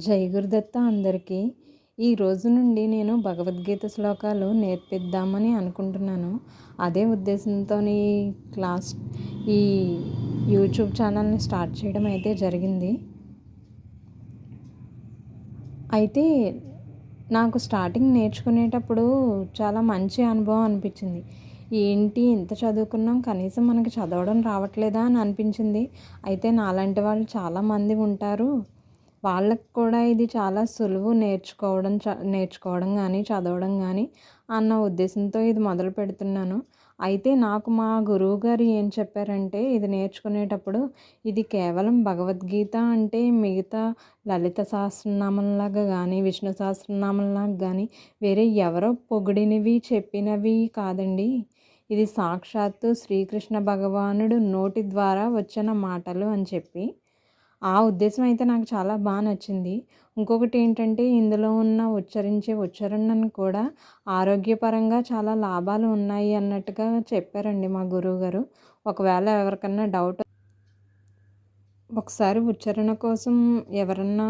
జై గురుదత్త అందరికీ. ఈ రోజు నుండి నేను భగవద్గీత శ్లోకాలు నేర్పిద్దామని అనుకుంటున్నాను. అదే ఉద్దేశంతో ఈ యూట్యూబ్ ఛానల్ని స్టార్ట్ చేయడం అయితే జరిగింది. అయితే నాకు స్టార్టింగ్ నేర్చుకునేటప్పుడు చాలా మంచి అనుభవం అనిపించింది. ఏంటి ఇంత చదువుకున్నాం, కనీసం మనకి చదవడం రావట్లేదా అని అనిపించింది. అయితే నాలాంటి వాళ్ళు చాలామంది ఉంటారు, వాళ్ళకి కూడా ఇది చాలా సులువు నేర్చుకోవడం కానీ చదవడం కానీ అన్న ఉద్దేశంతో ఇది మొదలు పెడుతున్నాను. అయితే నాకు మా గురువుగారు ఏం చెప్పారంటే, ఇది నేర్చుకునేటప్పుడు ఇది కేవలం భగవద్గీత అంటే మిగతా లలిత సహస్రనామంలాగా కానీ విష్ణు సహస్రనామంలాగా కానీ వేరే ఎవరో పొగిడినవి చెప్పినవి కాదండి. ఇది సాక్షాత్తు శ్రీకృష్ణ భగవానుడు నోటి ద్వారా వచ్చిన మాటలు అని చెప్పి, ఆ ఉద్దేశం అయితే నాకు చాలా బాగా నచ్చింది. ఇంకొకటి ఏంటంటే, ఇందులో ఉన్న ఉచ్చరించే ఉచ్చారణను కూడా ఆరోగ్యపరంగా చాలా లాభాలు ఉన్నాయి అన్నట్టుగా చెప్పారండి మా గురువుగారు. ఒకవేళ ఎవరికన్నా డౌట్, ఒకసారి ఉచ్చారణ కోసం ఎవరన్నా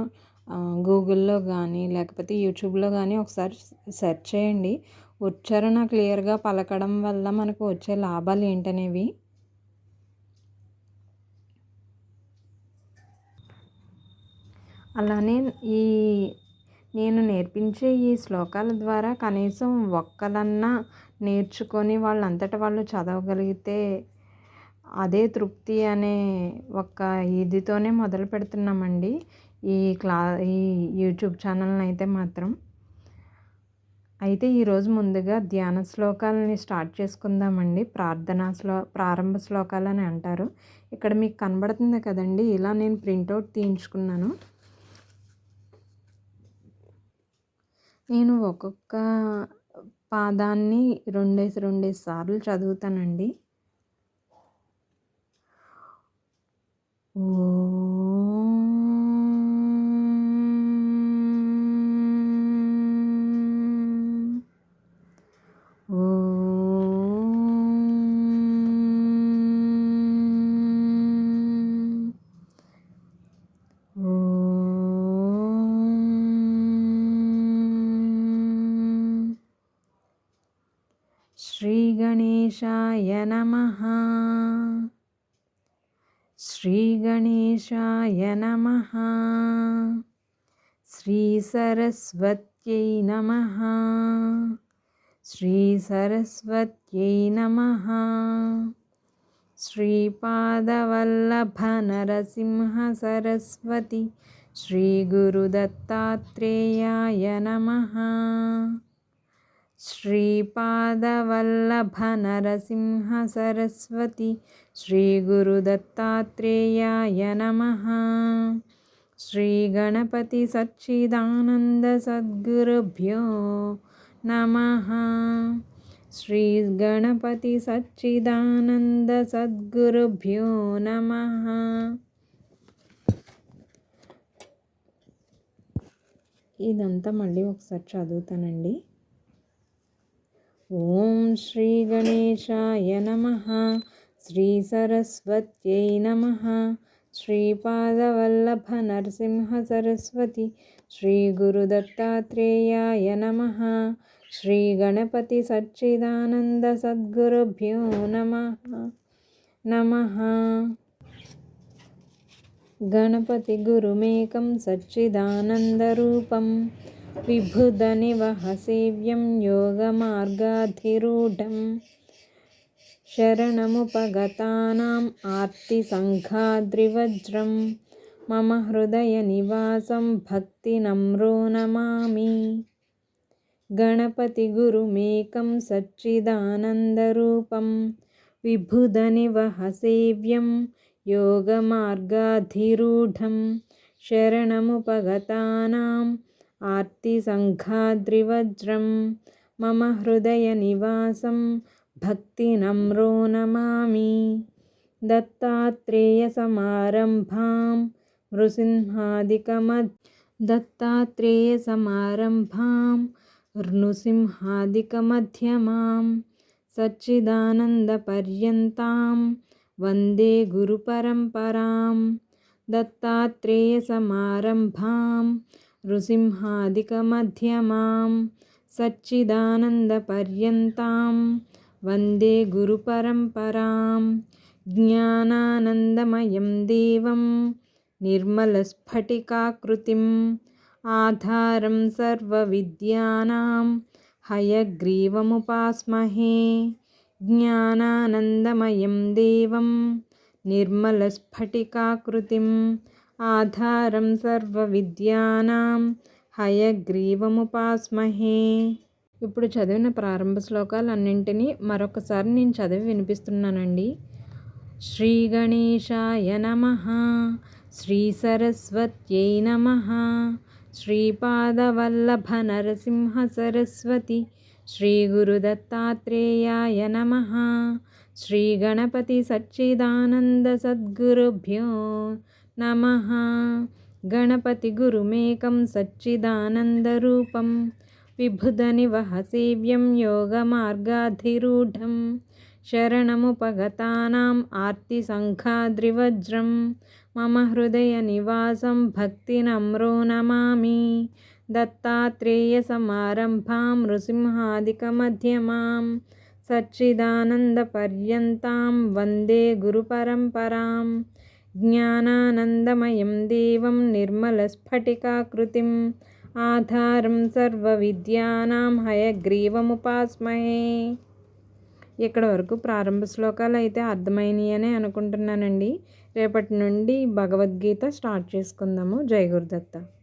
గూగుల్లో కానీ లేకపోతే యూట్యూబ్లో కానీ ఒకసారి సెర్చ్ చేయండి. ఉచ్చారణ క్లియర్గా పలకడం వల్ల మనకు వచ్చే లాభాలు ఏంటనేవి. అలానే నేను నేర్పించే ఈ శ్లోకాల ద్వారా కనీసం ఒక్కలన్నా నేర్చుకొని వాళ్ళంతట వాళ్ళు చదవగలిగితే అదే తృప్తి అనే ఒక ఇదితోనే మొదలు పెడుతున్నామండి ఈ ఈ యూట్యూబ్ ఛానల్ని అయితే మాత్రం. అయితే ఈరోజు ముందుగా ధ్యాన శ్లోకాలని స్టార్ట్ చేసుకుందామండి. ప్రారంభ శ్లోకాలు అని అంటారు. ఇక్కడ మీకు కనబడుతుంది కదండి, ఇలా నేను ప్రింటౌట్ తీయించుకున్నాను. నేను ఒక్కొక్క పాదాన్ని రెండేసి సార్లు చదువుతానండి. శ్రీ గణేశాయ నమః. శ్రీ గణేశాయ నమః. శ్రీ సరస్వత్యై నమః. శ్రీ సరస్వత్యై నమః. శ్రీపాదవల్లభ నరసింహ సరస్వతి శ్రీ గురుదత్తాత్రేయాయ నమః. శ్రీపాదవల్లభ నరసింహ సరస్వతి శ్రీ గురుదత్తాత్రేయాయ నమః. శ్రీ గణపతి సచ్చిదానంద సద్గురుభ్యో నమః. శ్రీ గణపతి సచ్చిదానంద సద్గురుభ్యో నమః. ఇదంతా మళ్ళీ ఒకసారి చదువుతానండి. ఓం శ్రీ గణేశాయ నమః. శ్రీ సరస్వత్యై నమః. శ్రీపాదవల్లభ నరసింహ సరస్వతి శ్రీ గురుదత్తాత్రేయాయ నమః. శ్రీ గణపతి సచ్చిదానంద సద్గురుభ్యో నమః. గణపతి గురుమేకం సచ్చిదానందరూపం విబుధనివహసేవ్యం యోగమార్గాధిరూఢం. శరణముపగతానాం ఆర్తిసంఘాద్రివజ్రం మమ హృదయ నివాసం భక్తినమ్రో నమామి. గణపతి గురుమేకం సచ్చిదానందరూపం విబుధనివహసేవ్యం యోగమార్గాధిరూఢం. శరణముపగతానాం ఆర్తిసంఘాద్రివజ్రం మమ హృదయ నివాసం భక్తినమ్రో నమామి. దత్తాత్రేయ సమారంభాం నృసింహాదికమధ్యమాం సచ్చిదానంద పర్యంతాం వందే గురుపరంపరాం. దత్తాత్రేయసమారంభాం నృసింహాదికమధ్యమాం సచ్చిదానందపర్యంతాం వందే గురుపరంపరాం. జ్ఞానానందమయం దేవం నిర్మలస్ఫటికాకృతిం ఆధారం సర్వవిద్యానాం హయగ్రీవముపాస్మహే. జ్ఞానానందమయం దేవం నిర్మలస్ఫటికాకృతిం ఆధారం సర్వవిద్యానాం హయగ్రీవముపాస్మహే. ఇప్పుడు చదివిన ప్రారంభ శ్లోకాలన్నింటినీ మరొకసారి నేను చదివి వినిపిస్తున్నానండి. శ్రీ గణేశాయ నమః. శ్రీ సరస్వత్యై నమః. శ్రీపాదవల్లభ నరసింహ సరస్వతి శ్రీ గురుదత్తాత్రేయాయ నమః. శ్రీ గణపతి సచ్చిదానంద సద్గురుభ్యో నమః. గణపతి గురుమేకం సచ్చిదానందరూపం విబుధనివహ సేవ్యం యోగమార్గాధిరూఢం శరణముపగతానాం ఆర్తిసంఘాద్రివజ్రం మమ హృదయ నివాసం భక్తినమ్రో నమామి. దత్తాత్రేయసమారంభాం నృసింహాదికమధ్యమాం సచ్చిదానందపర్యంతాం వందే గురుపరంపరాం. జ్ఞానానందమయం దేవం నిర్మలస్ఫటికాకృతిం ఆధారం సర్వవిద్యానాం హయగ్రీవముపాస్మహే. ఇక్కడ వరకు ప్రారంభ శ్లోకాలు అయితే అర్థమైనవి అని అనుకుంటున్నానండి. రేపటి నుండి భగవద్గీత స్టార్ట్ చేసుకుందాము. జై గురుదత్త.